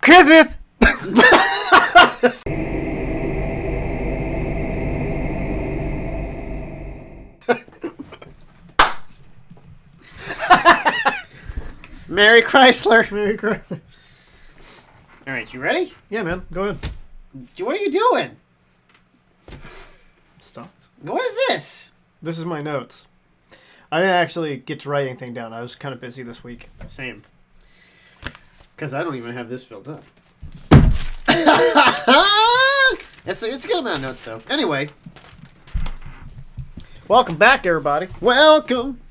Christmas! Merry Chrysler. Merry Christmas. All right, you ready? Yeah, man. Go ahead. What are you doing? Stop. What is this? This is my notes. I didn't actually get to write anything down. I was kind of busy this week. Same. Because I don't even have this filled up. It's a good amount of notes, though. Anyway. Welcome back, everybody. Welcome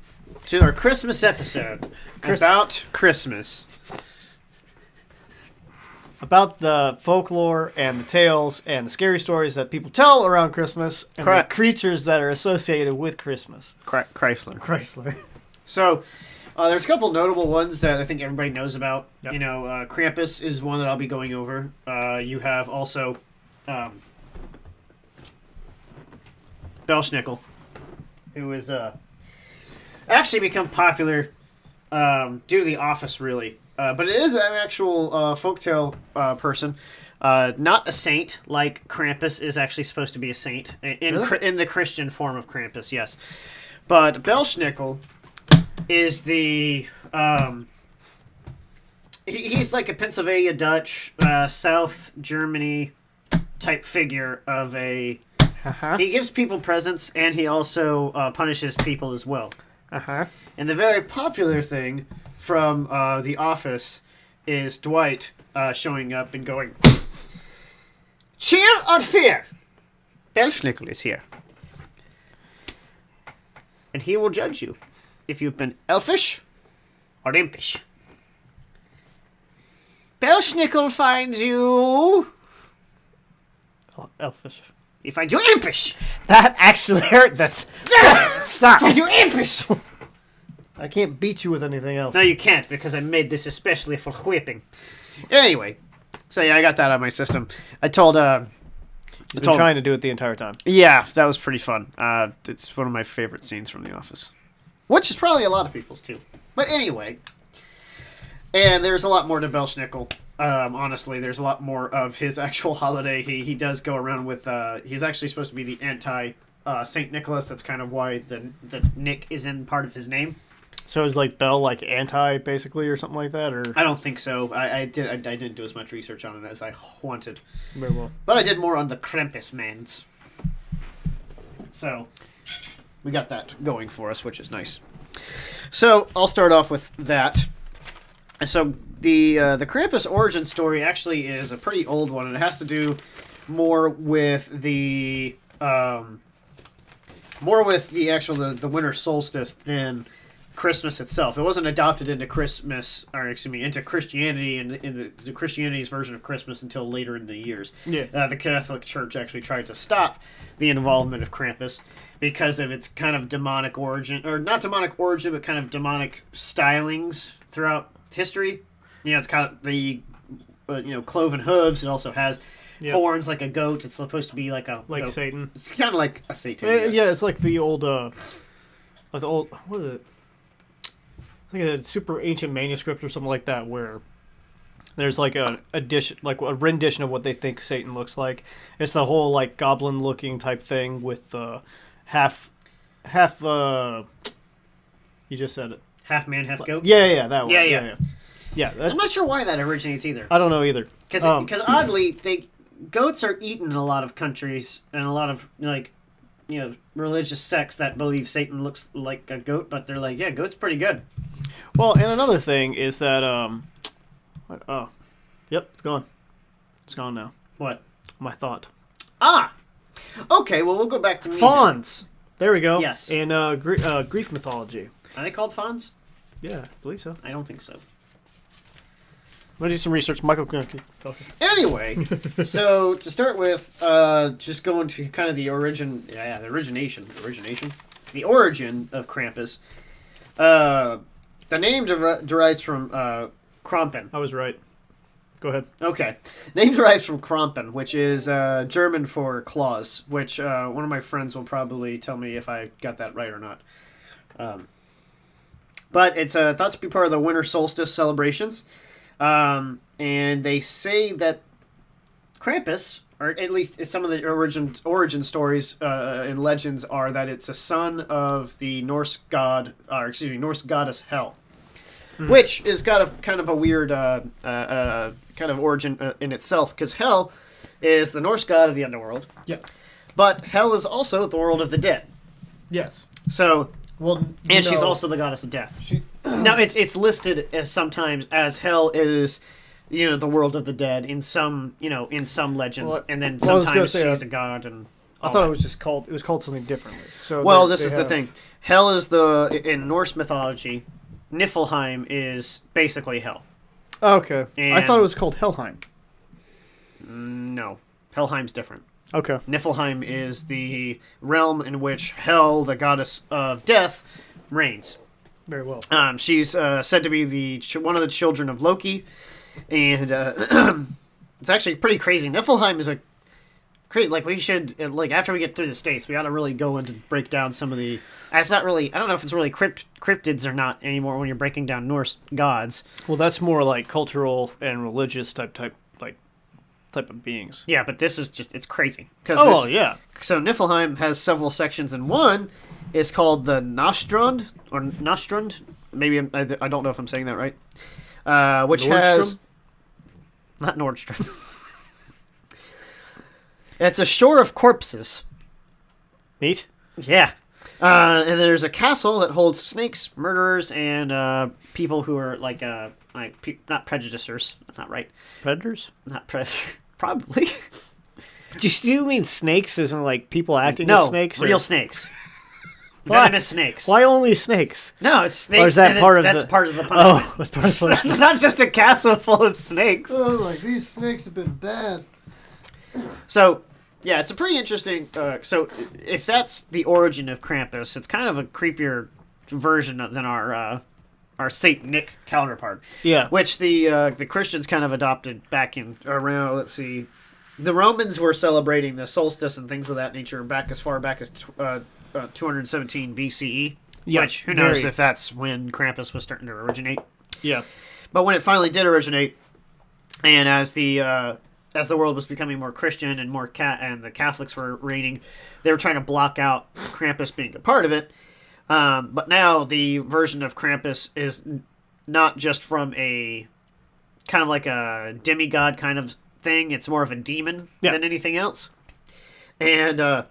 to our Christmas episode about Christmas. About the folklore and the tales and the scary stories that people tell around Christmas and the creatures that are associated with Christmas. Chrysler. So, there's a couple notable ones that I think everybody knows about. Yep. You know, Krampus is one that I'll be going over. You have also Belschnickel, who is actually become popular due to The Office, really. But it is an actual folktale person. Not a saint, like Krampus is actually supposed to be a saint. In the Christian form of Krampus, yes. But Belschnickel is the... he's like a Pennsylvania Dutch, South Germany type figure of a... Uh-huh. He gives people presents, and he also punishes people as well. Uh-huh. And the very popular thing from The Office is Dwight showing up and going, "Cheer or fear? Belschnickel is here. And he will judge you if you've been elfish or impish. Belschnickel finds you... Elfish. He finds you impish. That actually hurt. That's... Stop. Finds you impish. I can't beat you with anything else. No, you can't, because I made this especially for whipping. Anyway, so yeah, I got that out of my system. I told... You've been trying to do it the entire time. Yeah, that was pretty fun. It's one of my favorite scenes from The Office. Which is probably a lot of people's, too. But anyway. And there's a lot more to Belschnickel. Honestly, there's a lot more of his actual holiday. He does go around with... he's actually supposed to be the anti-St. Nicholas. That's kind of why the Nick is in part of his name. So is like Bell like anti basically or something like that, or I don't think so. I didn't do as much research on it as I wanted. Very well. But I did more on the Krampus mans. So we got that going for us, which is nice. So I'll start off with that. So the Krampus origin story actually is a pretty old one, and it has to do more with the the winter solstice than Christmas itself. It wasn't adopted into into Christianity and in the Christianity's version of Christmas until later in the years. Yeah. The Catholic Church actually tried to stop the involvement of Krampus because of its kind of demonic origin, or not demonic origin, but kind of demonic stylings throughout history. You know, it's kind of the cloven hooves. It also has horns like a goat. It's supposed to be like Satan. It's kind of like a Satan. Yes. Yeah, it's like the old what is it? I think a super ancient manuscript or something like that, where there's like a rendition of what they think Satan looks like. It's the whole like goblin-looking type thing with half. You just said it. Half man, half goat. Yeah, that one. Yeah. I'm not sure why that originates either. I don't know either. Because oddly, goats are eaten in a lot of countries and a lot of religious sects that believe Satan looks like a goat, but they're like, yeah, goat's pretty good. Well, and another thing is that yep, it's gone. It's gone now. What? My thought. Ah, okay. Well, we'll go back to me. Fauns. There we go. Yes. In Greek mythology. Are they called fauns? Yeah, I believe so. I don't think so. I'm gonna do some research, Michael. Okay. Anyway, so to start with, just going to kind of the origin of Krampus. The name derives from Krampen. I was right. Go ahead. Okay. Name derives from Krampen, which is German for claws, which one of my friends will probably tell me if I got that right or not. But it's thought to be part of the winter solstice celebrations. And they say that Krampus, or at least some of the origin stories and legends are that it's a son of the Norse Norse goddess Hel, which is got a kind of a weird kind of origin in itself, because Hel is the Norse god of the underworld, Yes. but Hel is also the world of the dead. Yes. So, Well, and she's also the goddess of death. She, Now, it's listed as sometimes as Hel is, the world of the dead in some, in some legends, Well, and then well, I was gonna sometimes say, she's a god. And I thought it was just called. It was called something differently. So well, they this is the have- thing. Hel is in Norse mythology. Niflheim is basically Hel. Oh, okay. I And- thought it was called Helheim. No, Helheim's different. Okay. Niflheim is the realm in which Hel, the goddess of death, reigns. Very well. She's said to be one of the children of Loki, and it's actually pretty crazy. Niflheim is a crazy. Like, we should after we get through the states, we got to really go into break down some of the. It's not really. I don't know if it's really cryptids or not anymore when you're breaking down Norse gods. Well, that's more like cultural and religious type of beings. Yeah, but this is just, it's crazy. Oh, yeah. So Niflheim has several sections, and one is called the Nostrand, or Nostrand. Maybe I don't know if I'm saying that right. Which has... Not Nordstrom. It's a shore of corpses. Neat. Yeah. And there's a castle that holds snakes, murderers, and people who are not prejudicers. That's not right. Predators? Not probably. Do you mean snakes isn't like people acting No, as snakes? real snakes. Why? Venomous snakes. Why only snakes? No, it's snakes. Or is that and part of that's the... part of the punishment. Oh, that's part of the... It's not just a castle full of snakes. Oh, like, these snakes have been bad. So, yeah, it's a pretty interesting... so, if that's the origin of Krampus, it's kind of a creepier version than our Saint Nick counterpart. Yeah. Which the Christians kind of adopted back in around, let's see... The Romans were celebrating the solstice and things of that nature back as far back as 217 BCE. Yeah, Which, who knows if that's when Krampus was starting to originate. Yeah. But when it finally did originate, and as the world was becoming more Christian and and the Catholics were reigning, they were trying to block out Krampus being a part of it. But now the version of Krampus is not just from a kind of like a demigod kind of thing. It's more of a demon than anything else. And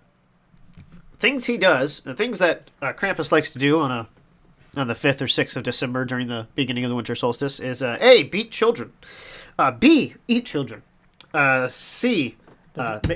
things he does, the things that Krampus likes to do on the 5th or 6th of December during the beginning of the winter solstice is A, beat children. B, eat children. C,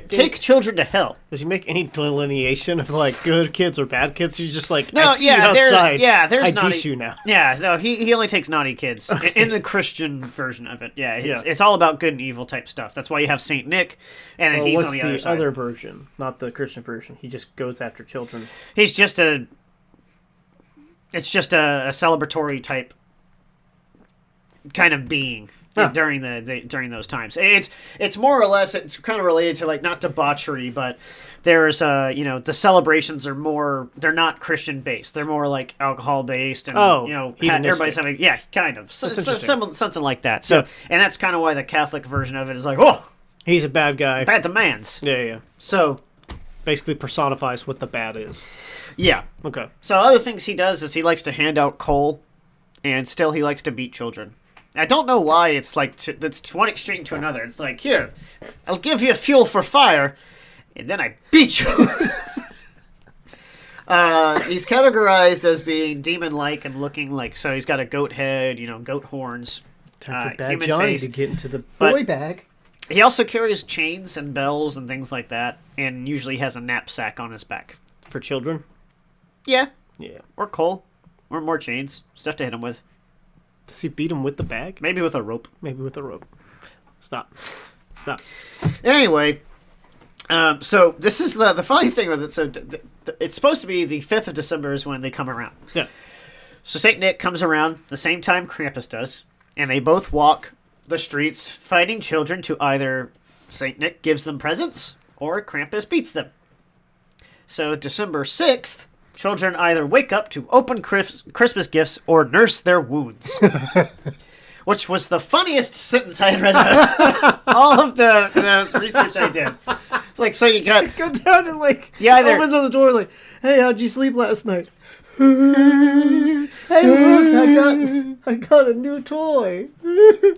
take children to hell. Does he make any delineation of like good kids or bad kids? He's just like, No, I see you outside. there's I naughty. beat you now. Yeah, no, he only takes naughty kids in the Christian version of it. Yeah, it's all about good and evil type stuff. That's why you have Saint Nick, and then Well, he's what's on the the other side. other version, not the Christian version? He just goes after children. He's just a. It's just a celebratory type kind of being during during those times. It's more or less, it's kind of related to, like, not debauchery, but there's the celebrations are more, they're not Christian based. They're more like alcohol based, and everybody's having kind of something like that. So and that's kind of why the Catholic version of it is like, oh, he's a bad guy. bad demands. Yeah. So Basically personifies what the bad is. yeah. Okay. So other things he does is he likes to hand out coal, and still he likes to beat children. I don't know why it's like that's one extreme to another. It's like, here, I'll give you fuel for fire, and then I beat you. He's categorized as being demon-like and looking like, so he's got a goat head, goat horns, Time for Bad human Johnny face. to get into the But- boy bag. He also carries chains and bells and things like that, and usually has a knapsack on his back. For children? Yeah, Yeah. or coal, or more chains, stuff to hit him with. Does he beat him with the bag? Maybe with a rope. Maybe with a rope. Stop. Anyway, so this is the funny thing with it. So it's supposed to be the 5th of December is when they come around. Yeah. So Saint Nick comes around the same time Krampus does, and they both walk the streets fighting children to either Saint Nick gives them presents or Krampus beats them. So December 6th, children either wake up to open Christmas gifts or nurse their wounds. which was the funniest sentence I had read out of all of the research I did. It's like, so you got... Go down and, like, either... opens on the door, like, hey, how'd you sleep last night? Hey, look, I got a new toy.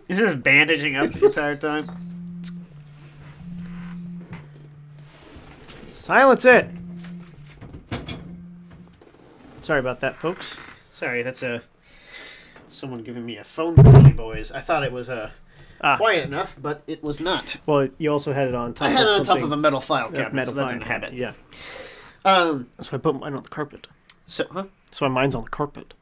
He's just bandaging up the entire time. Silence it. Sorry about that, folks. Sorry, that's someone giving me a phone call, boys. I thought it was quiet enough, but it was not. Well, you also had it on top. I had of it on top something- of a metal file cabinet, metal so that file didn't have it. cabinet, Yeah. Um, That's why I put mine on the carpet. so, huh? That's why mine's on the carpet.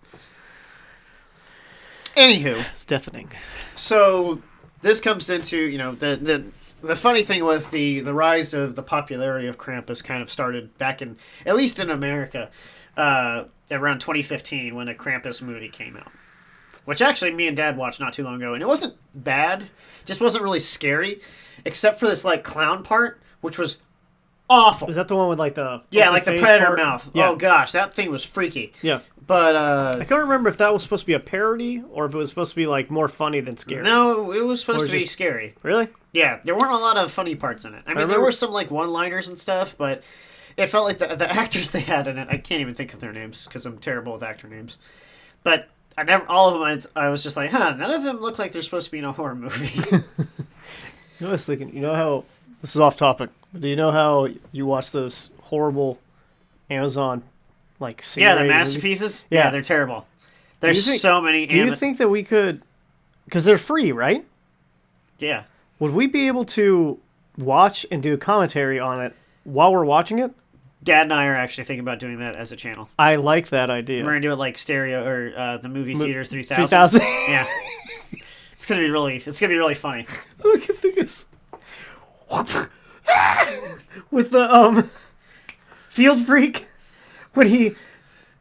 Anywho, It's deafening. so this comes into, you know, the funny thing with the rise of the popularity of Krampus kind of started back in, at least in America, around 2015 when a Krampus movie came out. Which actually me and Dad watched not too long ago, and it wasn't bad, just wasn't really scary, except for this like clown part, which was awful. Is that the one with like the Yeah, open like the face predator part? mouth. Yeah. Oh gosh, that thing was freaky. Yeah. But I can't remember if that was supposed to be a parody or if it was supposed to be like more funny than scary. no, it was supposed Or to be just- scary. Really? Yeah, there weren't a lot of funny parts in it. I mean, there remember- were some like one-liners and stuff, but it felt like the actors they had in it. I can't even think of their names because I'm terrible with actor names. But I never, all of them. I was just like, huh, none of them look like they're supposed to be in a horror movie. You know, I was thinking, you know how this is off topic. But do you know how you watch those horrible Amazon like Yeah, the C-rated masterpieces. Yeah. Yeah, they're terrible. There's you think- so many. Do you think that we could, because they're free, right? Yeah. Would we be able to watch and do commentary on it while we're watching it? Dad and I are actually thinking about doing that as a channel. I like that idea. We're gonna do it like stereo or the movie theater 3000. 3000. Yeah. It's gonna be really funny. Look at this. With the field freak when he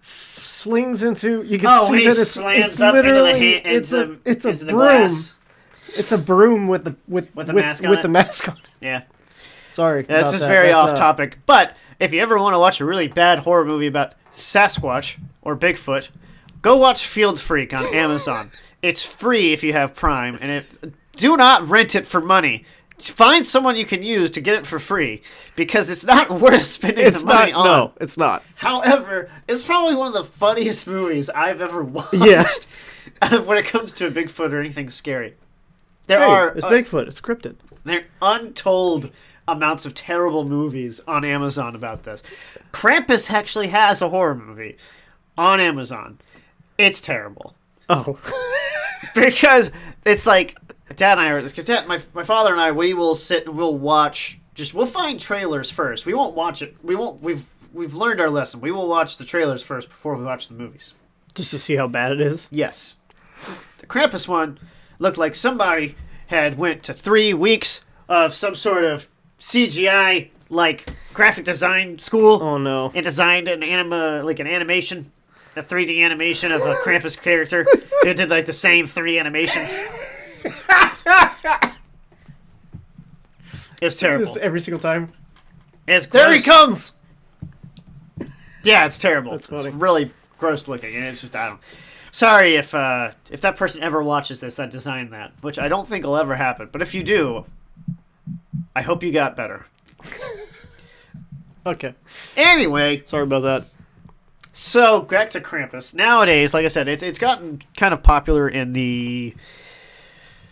slings into, you can see when he that it's slams up into literally the it's a into the broom. glass. It's a broom with the mask on with it? the mask on it. Yeah. Sorry, Yeah, this about is that. very That's, off topic. But if you ever want to watch a really bad horror movie about Sasquatch or Bigfoot, go watch Field Freak on Amazon. It's free if you have Prime, and do not rent it for money. Find someone you can use to get it for free, because it's not worth spending It's the money not. on. No, it's not. However, it's probably one of the funniest movies I've ever watched. Yeah. When it comes to a Bigfoot or anything scary. Hey, There it's Bigfoot. It's cryptid. are untold amounts of terrible movies on Amazon about this. Krampus actually has a horror movie on Amazon. It's terrible. Oh, Because it's like, Dad and I are, because my father and I, we will sit and we'll watch, we'll find trailers first. We won't watch it. We've learned our lesson. We will watch the trailers first before we watch the movies. just to see how bad it is. Yes. The Krampus one looked like somebody had went to 3 weeks of some sort of CGI, like, graphic design school. Oh no. And designed an animation, a 3D animation of a Krampus character. It did, like, the same 3 animations. It's terrible. Just every single time. It's There he gross. comes. Yeah, it's terrible. That's funny. It's really gross looking, and it's just, I don't. Sorry if that person ever watches this that designed that, which I don't think will ever happen. But if you do, I hope you got better. Okay. Anyway, Sorry about that. so back to Krampus. Nowadays, like I said, it's gotten kind of popular due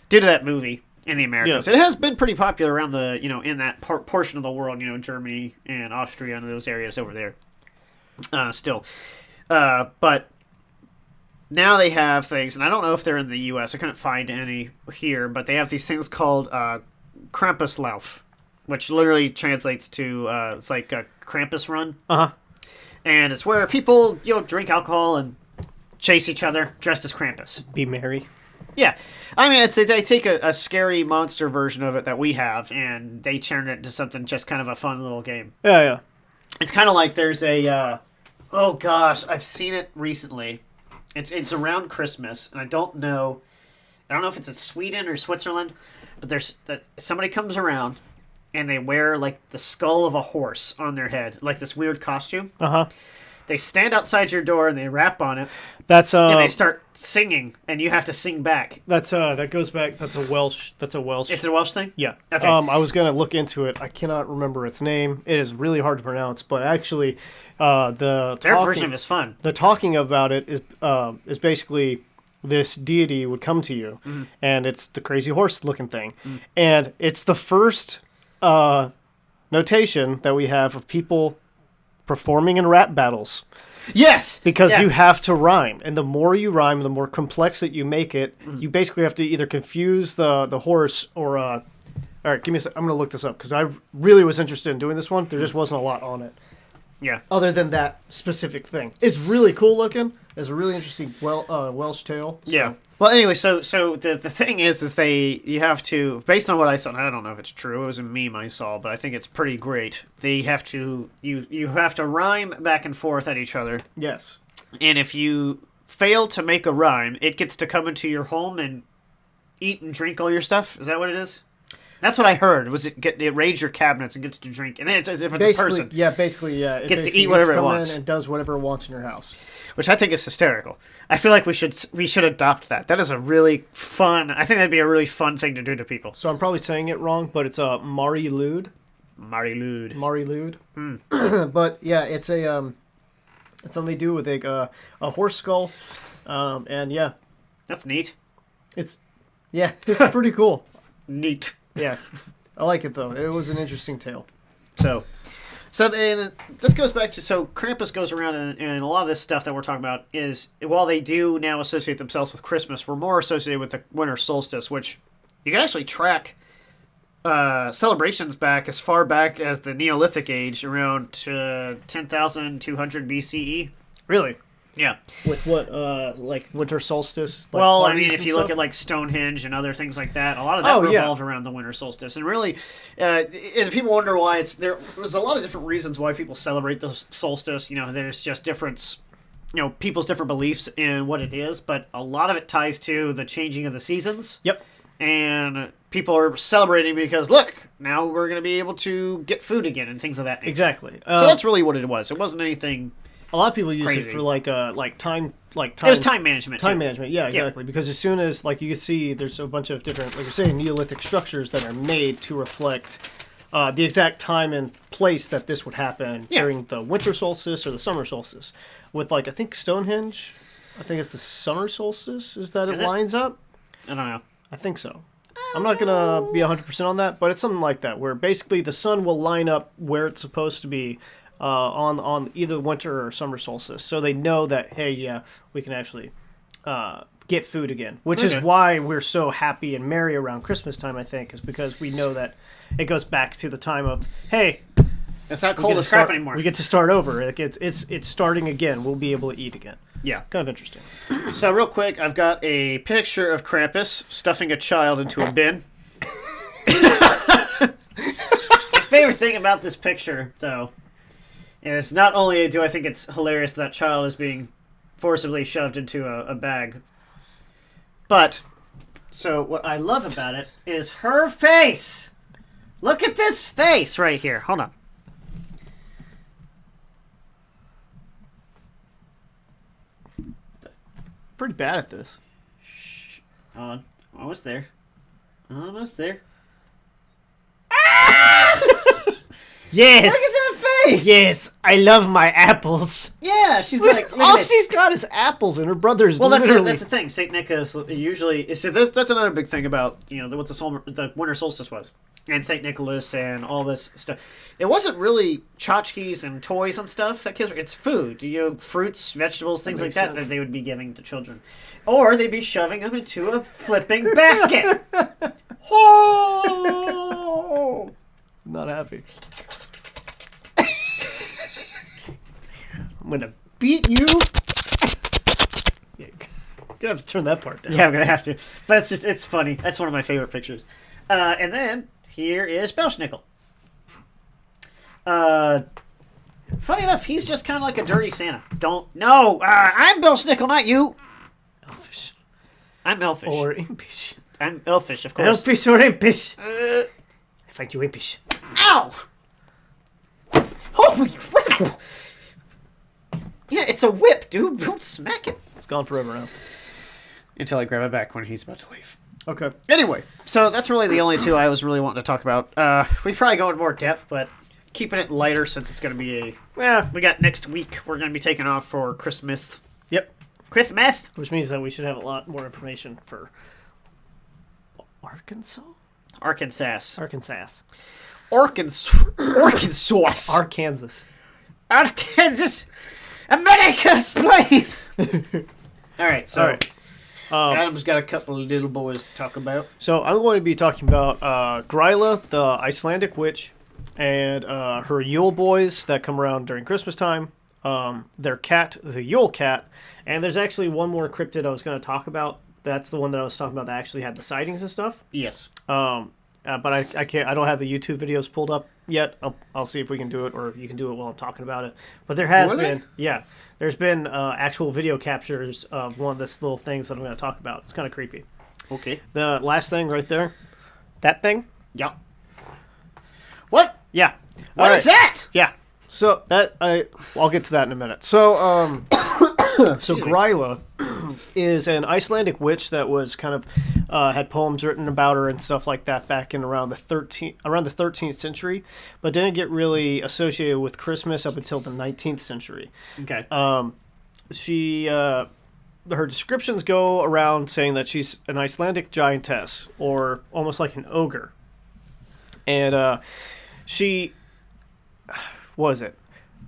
to that movie in the Americas. Yeah. It has been pretty popular around in that portion of the world, Germany and Austria and those areas over there. Still, but now they have things, and I don't know if they're in the U.S. I couldn't find any here, but they have these things called Krampuslauf, which literally translates to it's like a Krampus run, and it's where people drink alcohol and chase each other dressed as Krampus. Be merry. Yeah, I mean they take a scary monster version of it that we have, and they turn it into something just kind of a fun little game. Yeah, yeah. It's kind of like there's a oh gosh, I've seen it recently. It's around Christmas, and I don't know if it's in Sweden or Switzerland, but there's somebody comes around and they wear like the skull of a horse on their head, like this weird costume. They stand outside your door and they rap on it, That's and they start singing, and you have to sing back. that goes back. That's a Welsh. It's a Welsh thing? Yeah. Okay. I was gonna look into it. I cannot remember its name. It is really hard to pronounce. But actually, Their version is fun. the talking about it is basically this deity would come to you, and it's the crazy horse looking thing, and it's the first notation that we have of people performing in rap battles. Yes! Because Yeah. you have to rhyme, and the more you rhyme, the more complex that you make it. You basically have to either confuse the horse or. All right, give me a sec. I'm going to look this up because I really was interested in doing this one. There just wasn't a lot on it. Yeah. Other than that specific thing. It's really cool looking. It's a really interesting Welsh tale. So. Yeah. Well, anyway, so the thing is you have to, based on what I saw, and I don't know if it's true, it was a meme I saw, but I think it's pretty great. You have to rhyme back and forth at each other, Yes. and if you fail to make a rhyme, it gets to come into your home and eat and drink all your stuff. Is that what it is? That's what I heard. It raids your cabinets and gets to drink, and then it's as if it's a person. Yeah, basically, yeah. It Gets to basically eat whatever it come wants. in and does whatever it wants in your house. Which I think is hysterical. I feel like we should adopt that. That is a really fun. I think that'd be a really fun thing to do to people. So I'm probably saying it wrong, but it's a Mari Lude. Mari Lude. Mari Lude. But yeah, it's something they do with a horse skull, and yeah, That's neat. it's pretty cool. Neat. Yeah, I like it though. It was an interesting tale. So then this goes back to Krampus goes around and a lot of this stuff that we're talking about is while they do now associate themselves with Christmas, we're more associated with the winter solstice, which you can actually track celebrations back as far back as the Neolithic age, around 10,200 BCE. Really? Yeah. With what, like winter solstice? Like Well, I parties mean, if and you look stuff? at like Stonehenge and other things like that, a lot of that revolved around the winter solstice. And really, and people wonder why there's a lot of different reasons why people celebrate the solstice. You know, there's just people's different beliefs in what it is, but a lot of it ties to the changing of the seasons. Yep. And people are celebrating because, look, now we're going to be able to get food again and things of that nature. Exactly. So that's really what it was. It wasn't anything. A lot of people use crazy. it for like time. It was time management. Time too. management, yeah, exactly. Because as soon as, like, you can see there's a bunch of different, like you're saying, Neolithic structures that are made to reflect the exact time and place that this would happen during the winter solstice or the summer solstice. With, like, I think Stonehenge, I think it's the summer solstice, is that it lines up? I don't know. I think so. I'm not going to be 100% on that, but it's something like that, where basically the sun will line up where it's supposed to be on either winter or summer solstice. So they know that, hey, yeah, we can actually get food again. Which is why we're so happy and merry around Christmas time, I think, is because we know that it goes back to the time of, hey, it's not cold as crap anymore. We get to start over. Like it's starting again. We'll be able to eat again. Yeah. Kind of interesting. So real quick, I've got a picture of Krampus stuffing a child into a bin. My favorite thing about this picture, though, is not only do I think it's hilarious that child is being forcibly shoved into a bag, but so what I love about it is her face. Look at this face right here. Hold on. Pretty bad at this. Hold on. Almost there. Almost there. Yes. Look at that face. Yes, I love my apples. Yeah, she's like. look All at this. she's got is apples, and her brother's Well, literally. that's the thing. Saint Nicholas usually. So that's another big thing about what the winter solstice was, and Saint Nicholas and all this stuff. It wasn't really tchotchkes and toys and stuff that kids. It's food. Fruits, vegetables, things like that they would be giving to children, or they'd be shoving them into a flipping basket. Oh! Not happy. I'm gonna beat you. Yeah, gonna have to turn that part down. Yeah, I'm gonna have to. But it's funny. That's one of my favorite pictures. And then here is Belschnickel. Funny enough, he's just kind of like a dirty Santa. I'm Belschnickel, not you. Elfish. I'm elfish. Or impish. I'm elfish, of course. Elfish or impish. I find you impish. Ow! Holy crap! It's a whip, dude. Don't smack it. It's gone forever now. Until I grab it back when he's about to leave. Okay. Anyway, so that's really the only two I was really wanting to talk about. We probably go into more depth, but keeping it lighter since it's going to be we got next week. We're going to be taking off for Christmas. Yep. Christmas. Which means that we should have a lot more information for Arkansas? Arkansas. Arkansas. Arkansas. Arkansas. America's place. All right, so... All right. Adam's got a couple of little boys to talk about. So I'm going to be talking about Gryla, the Icelandic witch, and her Yule boys that come around during Christmas time. Their cat, the Yule cat, and there's actually one more cryptid I was going to talk about. That's the one that I was talking about that actually had the sightings and stuff. Yes. But I can't. I don't have the YouTube videos pulled up yet. I'll see if we can do it, or you can do it while I'm talking about it. But there has been, there's been actual video captures of one of the little things that I'm going to talk about. It's kind of creepy. Okay. The last thing right there, that thing. Yeah. What? Yeah. What is that? Yeah. So I'll get to that in a minute. So so Gryla is an Icelandic witch that was kind of had poems written about her and stuff like that back in around the 13th century, but didn't get really associated with Christmas up until the 19th century. Okay. Her descriptions go around saying that she's an Icelandic giantess, or almost like an ogre, and she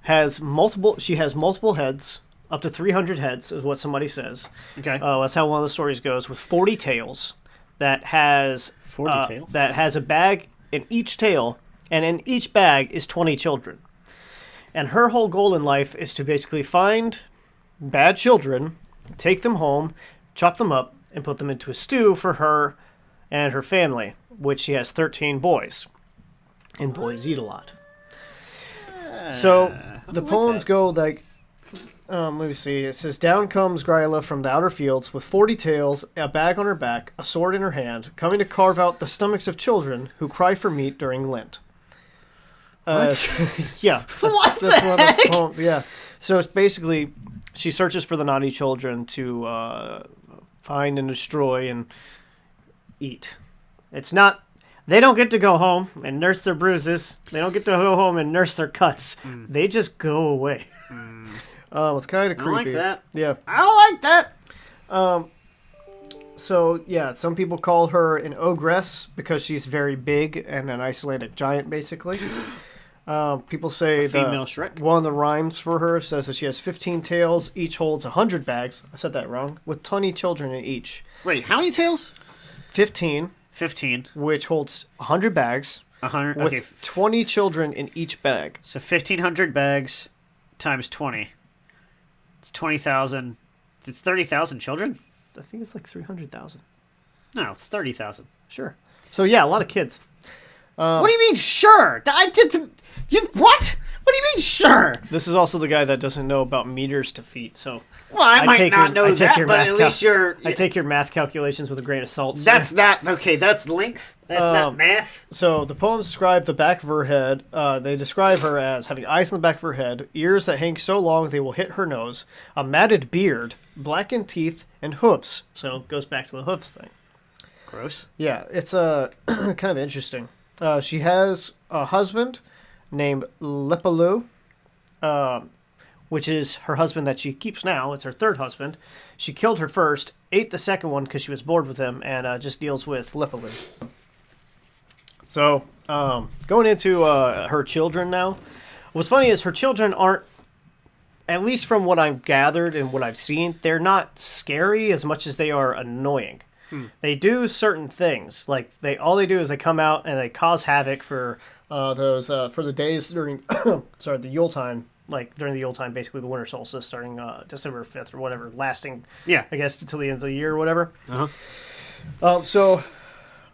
has multiple heads. Up to 300 heads is what somebody says. Okay. That's how one of the stories goes, with 40 tails that has 40 tails? That has a bag in each tail, and in each bag is 20 children. And her whole goal in life is to basically find bad children, take them home, chop them up, and put them into a stew for her and her family, which she has 13 boys. And boys eat a lot. So the poems go like... let me see. It says, "Down comes Gryla from the outer fields with 40 tails, a bag on her back, a sword in her hand, coming to carve out the stomachs of children who cry for meat during Lent." Yeah. What the heck? Yeah. So it's basically, she searches for the naughty children to find and destroy and eat. It's not... They don't get to go home and nurse their bruises. They don't get to go home and nurse their cuts. They just go away. It's kind of creepy. I like that. Yeah. I don't like that. So, yeah, some people call her an ogress because she's very big and an Icelandic giant, basically. People say female Shrek. One of the rhymes for her says that she has 15 tails, each holds 100 bags. I said that wrong. With 20 children in each. Wait, how many tails? 15. 15. Which holds 100 bags. 100. With okay. 20 children in each bag. So 1,500 bags times 20. It's 20,000. It's 30,000 children? I think it's like 300,000. No, it's 30,000. Sure. So, yeah, a lot of kids. What do you mean, sure? What? What do you mean, sure? This is also the guy that doesn't know about meters to feet, so... Well, I might not know that, but at least you're... I take your math calculations with a grain of salt. So. That's not... Okay, that's length. That's not math. So the poems describe the back of her head. They describe her as having eyes on the back of her head, ears that hang so long they will hit her nose, a matted beard, blackened teeth, and hoofs. So it goes back to the hoofs thing. Gross. Yeah, it's kind of interesting. She has a husband named Lepalu, which is her husband that she keeps now. It's her third husband. She killed her first, ate the second one because she was bored with him, and just deals with Lepalu. So, going into her children now. What's funny is her children aren't, at least from what I've gathered and what I've seen, they're not scary as much as they are annoying. They do certain things. Like, all they do is they come out and they cause havoc for for the days during, the Yule time. Like, during the Yule time, basically the winter solstice, starting December 5th or whatever, lasting, I guess, until the end of the year or whatever. So,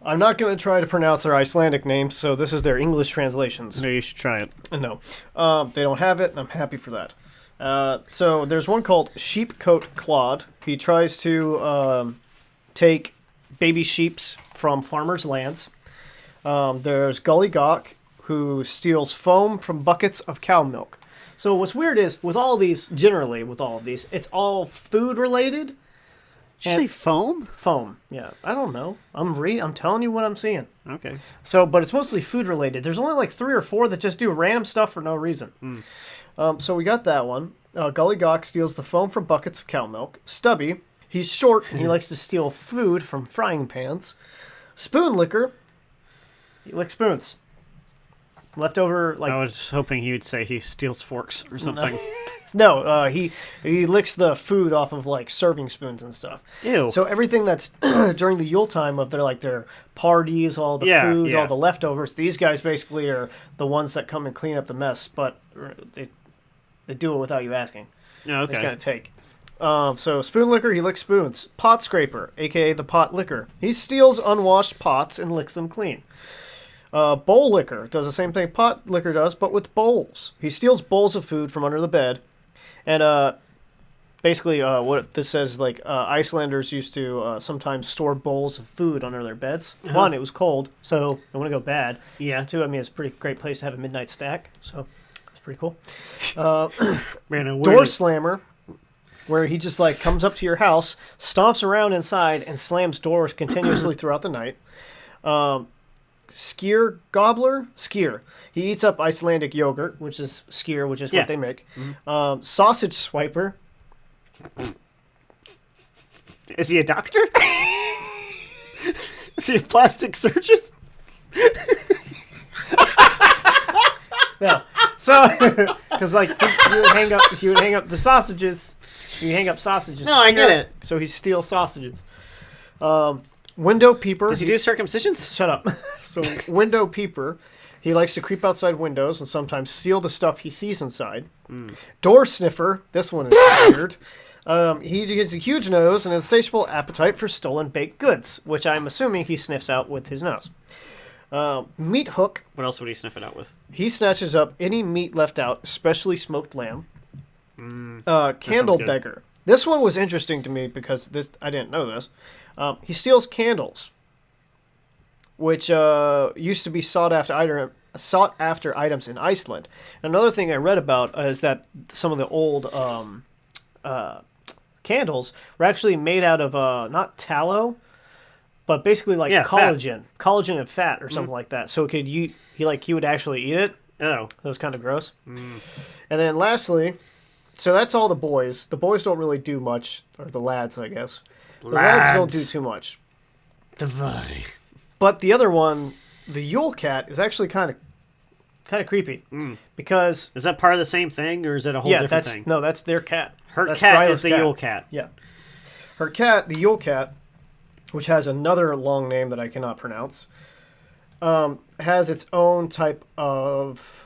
I'm not going to try to pronounce their Icelandic names, so this is their English translations. No, you should try it. No. They don't have it, and I'm happy for that. So, there's one called Sheepcoat Claude. He tries to take baby sheeps from farmers' lands. There's Gully Gawk, who steals foam from buckets of cow milk. So what's weird is with all of these, it's all food related. Did you say foam? Foam. Yeah, I don't know. I'm telling you what I'm seeing. Okay. So, but it's mostly food related. There's only like 3 or 4 that just do random stuff for no reason. So we got that one. Gully Gawk steals the foam from buckets of cow milk. Stubby, he's short and he likes to steal food from frying pans. Spoon Licker, he licks spoons. Leftover, like... I was hoping he would say he steals forks or something. No, he licks the food off of like serving spoons and stuff. Ew. So everything that's during the Yule time of their parties, all the food, all the leftovers. These guys basically are the ones that come and clean up the mess, but they do it without you asking. Oh, okay. It's gonna take. So Spoon Licker, he licks spoons. Pot Scraper, aka the Pot Licker, he steals unwashed pots and licks them clean. Bowl Licker does the same thing Pot Licker does, but with bowls. He steals bowls of food from under the bed. And basically what this says, like, Icelanders used to sometimes store bowls of food under their beds. One, it was cold, so it wouldn't go bad. Yeah. Two, I mean, it's a pretty great place to have a midnight snack, so it's pretty cool. Door Slammer, where he just, like, comes up to your house, stomps around inside, and slams doors continuously throughout the night. Skyr Gobbler? Skyr. He eats up Icelandic yogurt, which is skyr, which is what they make. Sausage Swiper. Is he a doctor? Is he a plastic surgeon? No. So, because like you would hang up the sausages. You hang up sausages. No, I get it. So he steals sausages. Window Peeper. Does he do circumcisions? Shut up. So Window Peeper, he likes to creep outside windows and sometimes steal the stuff he sees inside. Door Sniffer. This one is weird. He has a huge nose and an insatiable appetite for stolen baked goods, which I'm assuming he sniffs out with his nose. Meat Hook. What else would he sniff it out with? He snatches up any meat left out, especially smoked lamb. Candle Beggar. This one was interesting to me because I didn't know this. He steals candles, which used to be sought after items in Iceland. Another thing I read about is that some of the old candles were actually made out of not tallow, but basically like collagen and fat or something like that. So he would actually eat it. Oh, that was kind of gross. And then lastly, so that's all the boys. The boys don't really do much, or the lads, I guess. The lads don't do too much. But the other one, the Yule Cat, is actually kind of creepy because is that part of the same thing, or is it a whole different thing? No, that's their cat. That's cat is the Yule Cat. Yeah, her cat, the Yule Cat, which has another long name that I cannot pronounce, has its own type of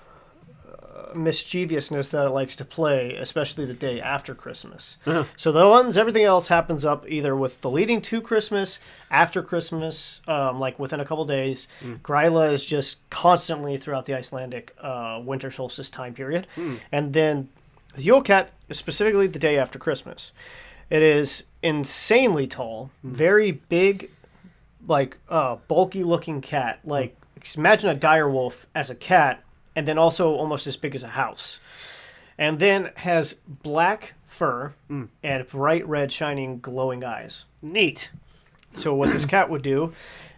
mischievousness that it likes to play, especially the day after Christmas. So everything else happens up either with the leading to Christmas, after Christmas, like within a couple days. Gryla is just constantly throughout the Icelandic winter solstice time period. And then the Yule Cat is specifically the day after Christmas. It is insanely tall, very big, like bulky looking cat. Like imagine a dire wolf as a cat, and then also almost as big as a house. And then has black fur and bright red, shining, glowing eyes. Neat. So what this cat would do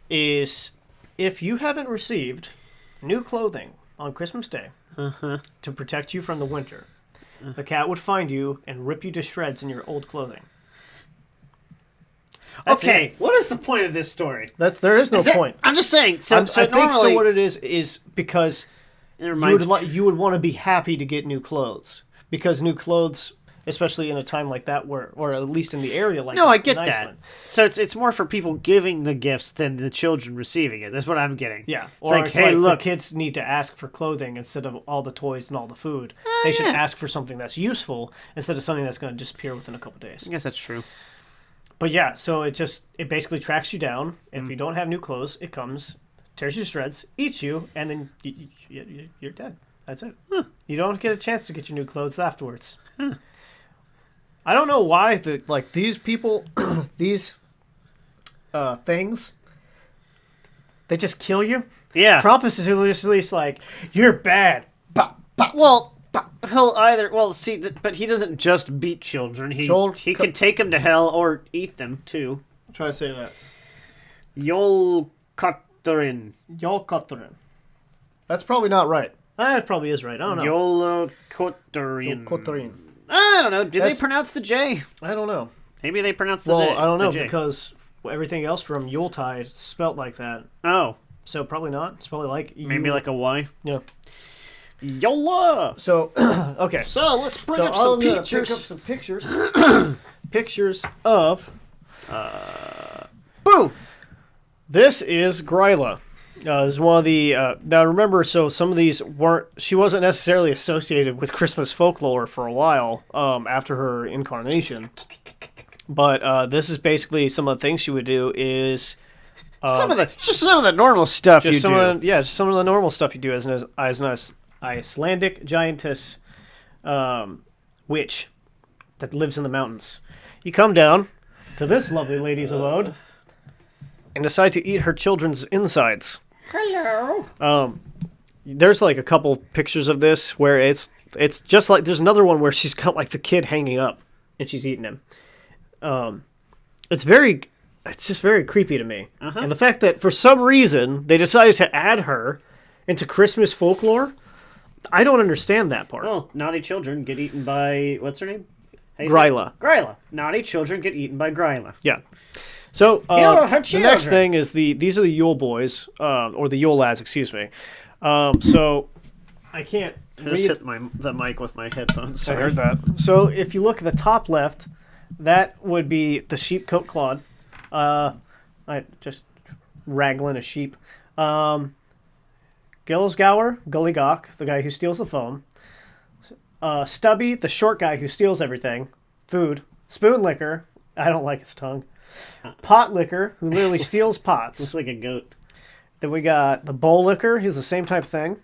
is, if you haven't received new clothing on Christmas Day to protect you from the winter, the cat would find you and rip you to shreds in your old clothing. Okay, what is the point of this story? There is no point. I'm just saying. I think what it is because you would want to be happy to get new clothes, because new clothes, especially in a time like that, or at least in the area like I get in that. Iceland. So it's more for people giving the gifts than the children receiving it. That's what I'm getting. Yeah, It's hey, look, the kids need to ask for clothing instead of all the toys and all the food. They should ask for something that's useful instead of something that's going to disappear within a couple days. I guess that's true. But yeah, so it basically tracks you down. If you don't have new clothes, it comes, tears you to shreds, eats you, and then you're dead. That's it. You don't get a chance to get your new clothes afterwards. I don't know why these people, these things, they just kill you. Yeah. Krampus is literally like, you're bad. Well, He'll either but he doesn't just beat children. He can take them to hell or eat them too. Try to say that. Yule Kotharin. Yule Kotharin. That's probably not right. That probably is right. I don't know. Yule Kotharin. Kotharin. I don't know. Do they pronounce the J? I don't know. Maybe they pronounce the J. Well, I don't know because everything else from Yuletide spelt like that. Oh. So probably not. It's probably like maybe like a Y. Yeah. Yola. So okay. So let's bring up some pictures. Pick up some pictures. Pictures of. Boo. This is Gryla. This is one of the now remember. So some of these weren't. She wasn't necessarily associated with Christmas folklore for a while after her incarnation. But this is basically some of the things she would do is. Some of the normal stuff you do. Just some of the normal stuff you do as an Icelandic giantess witch that lives in the mountains. You come down to this lovely lady's abode and decide to eat her children's insides. Hello. There's like a couple pictures of this where it's just like there's another one where she's got like the kid hanging up and she's eating him. It's just very creepy to me. Uh-huh. And the fact that for some reason they decided to add her into Christmas folklore, I don't understand that part. Well, naughty children get eaten by, what's her name? Gryla. Gryla. Naughty children get eaten by Gryla. Yeah. So the next thing is these are the Yule boys, or the Yule lads, excuse me. So I can't just hit the mic with my headphones. Sorry. I heard that. So if you look at the top left, that would be the sheepcoat Claude. I just wrangling a sheep. Gilsgower, Gullygawk, the guy who steals the foam. Stubby, the short guy who steals everything. Food. Spoon Licker, I don't like his tongue. Pot Licker, who literally steals pots. Looks like a goat. Then we got the Bowl Licker, he's the same type of thing.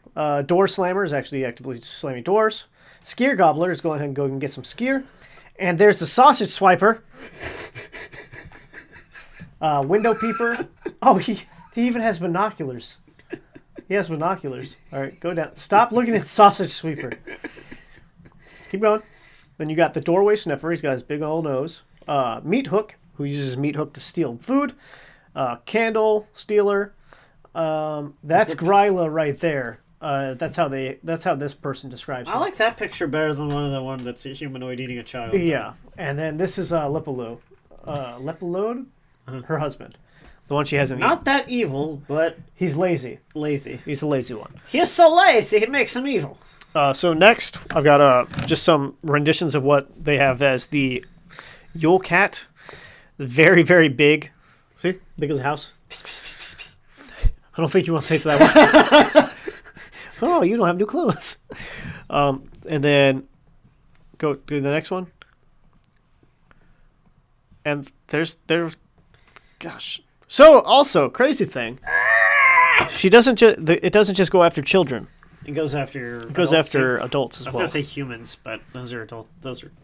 Door Slammer is actually actively slamming doors. Skier Gobbler is going ahead and go and get some skier. And there's the Sausage Swiper. Window Peeper. Oh, he even has binoculars. He has binoculars. All right, go down. Stop looking at Sausage Sweeper. Keep going. Then you got the Doorway Sniffer. He's got his big old nose. Meat Hook, who uses Meat Hook to steal food. Candle Stealer. That's Gryla right there. That's how this person describes it. I like that picture better than the one that's a humanoid eating a child. Yeah, and then this is Lipaloo. Lepalode? Her husband. The one she hasn't Not eaten. that evil, but He's lazy. lazy. He's a lazy one. He's so lazy, it makes him evil. So next, I've got just some renditions of what they have as the Yule Cat. Very, very big. See? Big as a house. I don't think you want to say it to that one. Oh, you don't have new clothes. And then go to the next one. And there's gosh. So also, crazy thing. She doesn't it doesn't just go after children. It goes after adults as well. I was gonna say humans, but those are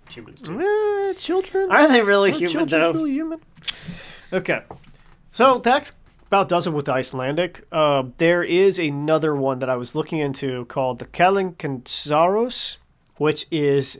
humans too. Children? Are they really human though? Really human? Okay. So that's about does it with Icelandic. There is another one that I was looking into called the Kalinkensaros, which is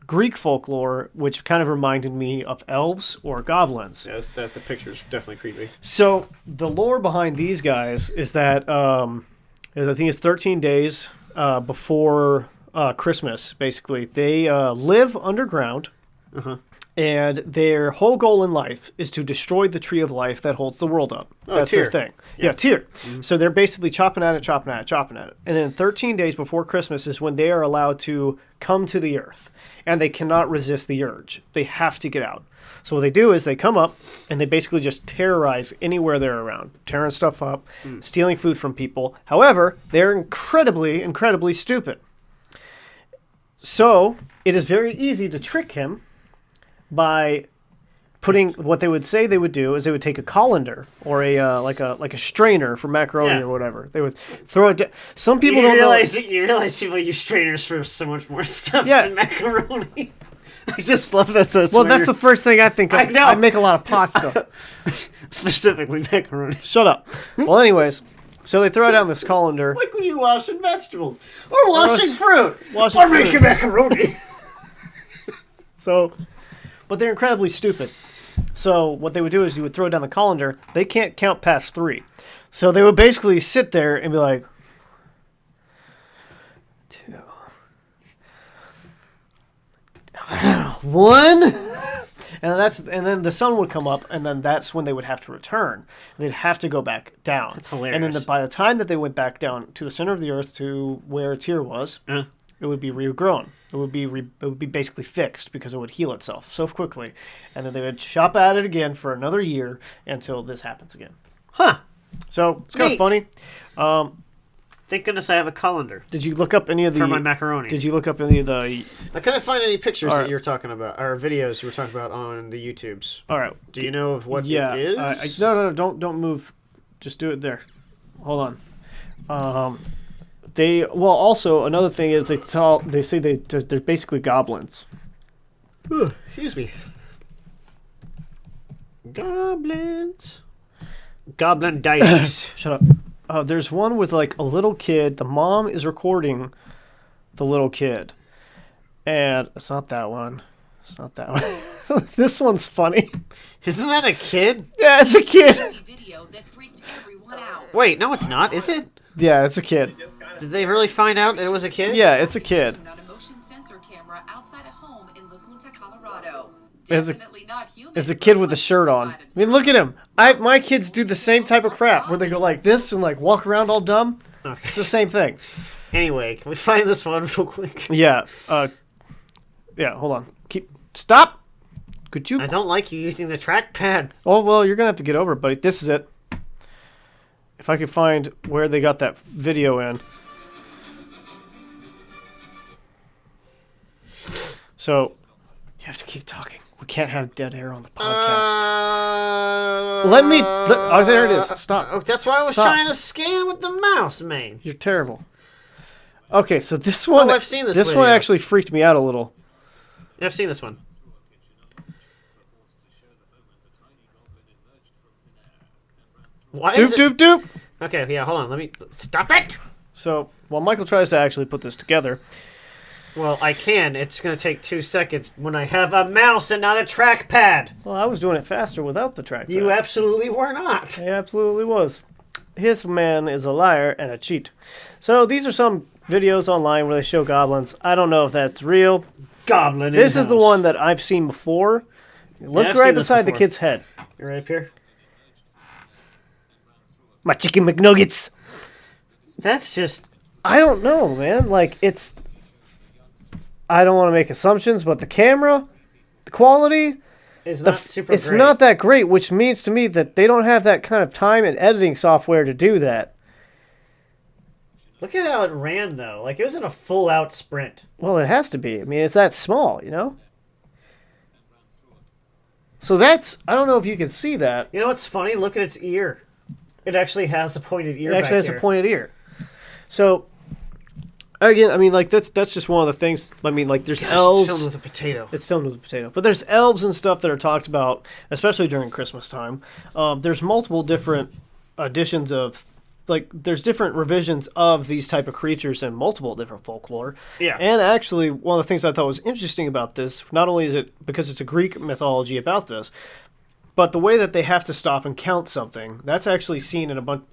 Greek folklore, which kind of reminded me of elves or goblins. Yes, the picture's definitely creepy. So the lore behind these guys is that I think it's 13 days before Christmas. Basically, they live underground. Uh-huh. And their whole goal in life is to destroy the tree of life that holds the world up. That's Tyr. their thing. Yeah. Tyr. Mm-hmm. So they're basically chopping at it. And then 13 days before Christmas is when they are allowed to come to the earth. And they cannot resist the urge. They have to get out. So what they do is they come up and they basically just terrorize anywhere they're around. Tearing stuff up, stealing food from people. However, they're incredibly, incredibly stupid. So it is very easy to trick him by putting what they would say they would do is they would take a colander or a like a strainer for macaroni or whatever. They would throw it. Some people don't realize you realize people use strainers for so much more stuff than macaroni. I just love that. That's the first thing I think of. I know. I make a lot of pasta, specifically macaroni. Shut up. Well, anyways, So they throw down this colander. Like when you're washing vegetables. Or washing fruit. Washing or fruit. making macaroni. So, but they're incredibly stupid. So what they would do is you would throw down the colander. They can't count past 3. So they would basically sit there and be like, 2, 1. And then the sun would come up, and then that's when they would have to return. They'd have to go back down. That's hilarious. And then by the time that they went back down to the center of the earth to where Tyr was, it would be regrown. It would be basically fixed because it would heal itself so quickly. And then they would chop at it again for another year until this happens again. Huh. So it's kind of funny. Thank goodness I have a colander. Did you look up any of the... For my macaroni. Did you look up any of the... I couldn't find any pictures All that right. you were talking about, or videos you were talking about on the YouTubes. All right. Do you know of what it is? No, don't move. Just do it there. Hold on. Also another thing is they say they're basically goblins. Excuse me. Goblins. Goblin deities. Shut up. There's one with like a little kid. The mom is recording the little kid, and it's not that one. It's not that one. This one's funny. Isn't that a kid? Yeah, it's a kid. Video that freaked everyone out. Wait, no, it's not. Is it? Yeah, it's a kid. Did they really find out it was a kid? Yeah, it's a kid. On a motion sensor camera outside a home in La Junta, Colorado. It's Definitely not human. It's a kid with a shirt on. I mean, look at him. My kids do the same type of crap where they go like this and like walk around all dumb. Okay. It's the same thing. Anyway, can we find this one real quick? Yeah. Yeah. Hold on. Stop. Could you? I don't like you using the trackpad. Oh well, you're gonna have to get over it, buddy. This is it. If I could find where they got that video in. So, you have to keep talking. We can't have dead air on the podcast. Oh, there it is. Stop. Oh, that's why I was Stop. trying to scan with the mouse, man. You're terrible. Okay, so this one. Oh, I've seen this This video. one actually freaked me out a little. I've seen this one. Why is it? Doop. Okay, yeah, hold on. Let me... Stop it! So, while Michael tries to actually put this together, Well, I can. It's going to take 2 seconds when I have a mouse and not a trackpad. well, I was doing it faster without the trackpad. You absolutely were not. He absolutely was. His man is a liar and a cheat. So these are some videos online where they show goblins. I don't know if that's real. Goblin This is the in-house. one that I've seen before. Look I've right seen this beside the before. kid's head. You right up here? My chicken McNuggets. That's just... I don't know, man. Like, it's... I don't want to make assumptions, but the camera, the quality... It's not super It's great. not that great, which means to me that they don't have that kind of time and editing software to do that. Look at how it ran, though. Like, it wasn't a full-out sprint. Well, it has to be. I mean, it's that small, you know? So that's... I don't know if you can see that. You know what's funny? Look at its ear. It actually has a pointed ear It actually has back a pointed ear. So, again, I mean, like, that's just one of the things. I mean, like, there's Gosh, elves. It's filmed with a potato. It's filmed with a potato. But there's elves and stuff that are talked about, especially during Christmas time. There's multiple different editions of, like, there's different revisions of these type of creatures in multiple different folklore. Yeah. And actually, one of the things I thought was interesting about this, not only is it because it's a Greek mythology about this, but the way that they have to stop and count something, that's actually seen in a bunch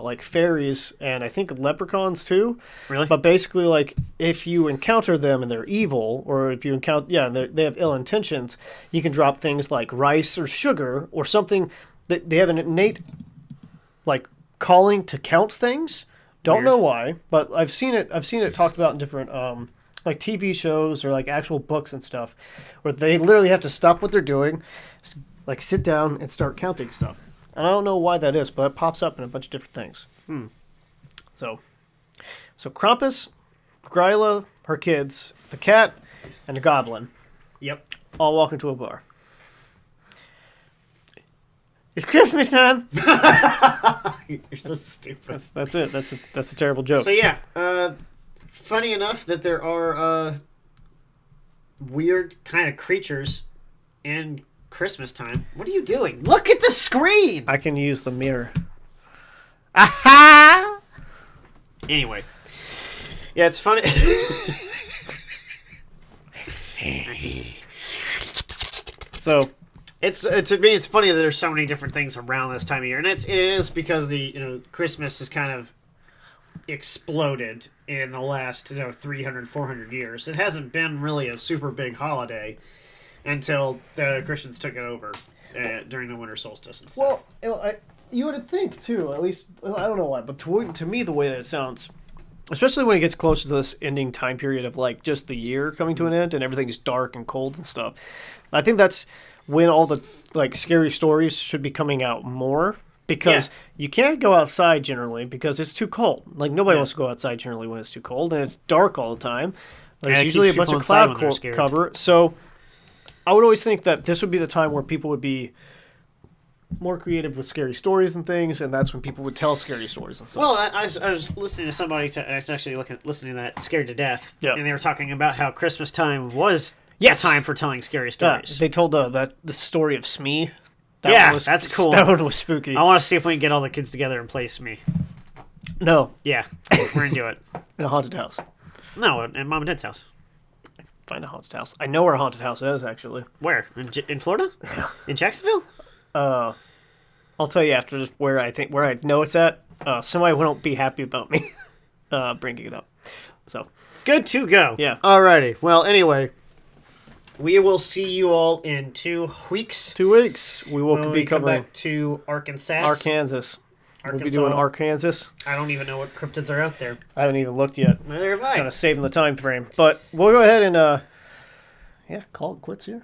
like fairies and I think leprechauns too. Really? But basically, like, if you encounter them and they're evil, or if you encounter, and they have ill intentions, you can drop things like rice or sugar or something that they have an innate, like, calling to count things. Don't Weird. know why, but I've seen it talked about in different, like TV shows or like actual books and stuff, where they literally have to stop what they're doing, like sit down and start counting stuff. And I don't know why that is, but it pops up in a bunch of different things. So Krampus, Gryla, her kids, the cat, and the goblin Yep. all walk into a bar. It's Christmas time. You're so stupid. That's it. That's a terrible joke. So, yeah. Funny enough that there are weird kind of creatures in Christmas time. What are you doing? Look at the screen! I can use the mirror. Aha! Anyway. Yeah, it's funny. So, to me, it's funny that there's so many different things around this time of year, and it is because Christmas has kind of exploded in the last 300, 400 years. It hasn't been really a super big holiday until the Christians took it over during the winter solstice and stuff. Well, you would think too. At least I don't know why, but to me, the way that it sounds, especially when it gets closer to this ending time period of like just the year coming to an end and everything's dark and cold and stuff, I think that's when all the like scary stories should be coming out more. Because you can't go outside generally because it's too cold. Like, nobody wants to go outside generally when it's too cold, and it's dark all the time. There's usually a bunch of cloud cover. So I would always think that this would be the time where people would be more creative with scary stories and things, and that's when people would tell scary stories and stuff. Well, I was listening to somebody, I was actually listening to that Scared to Death, and they were talking about how Christmas time was the time for telling scary stories. They told the story of Smee. That's cool. That one was spooky. I want to see if we can get all the kids together and play Smee. No. Yeah, we're into it. In a haunted house. No, at Mom and Dad's house. Find a haunted house. I know where a haunted house is, actually. Where? In Florida? In Jacksonville? I'll tell you after where I know it's at. Somebody won't be happy about me bringing it up. So good to go. Yeah. Alrighty. Well, anyway, we will see you all in 2 weeks. 2 weeks. We will be come covering back to Arkansas. We'll be doing Arkansas. I don't even know what cryptids are out there. I haven't even looked yet. Neither have I. Kind of saving the time frame. But we'll go ahead and call it quits here.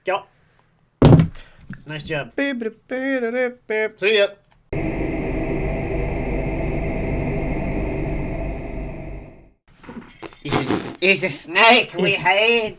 Yep. Nice job. See ya. It's a snake we had.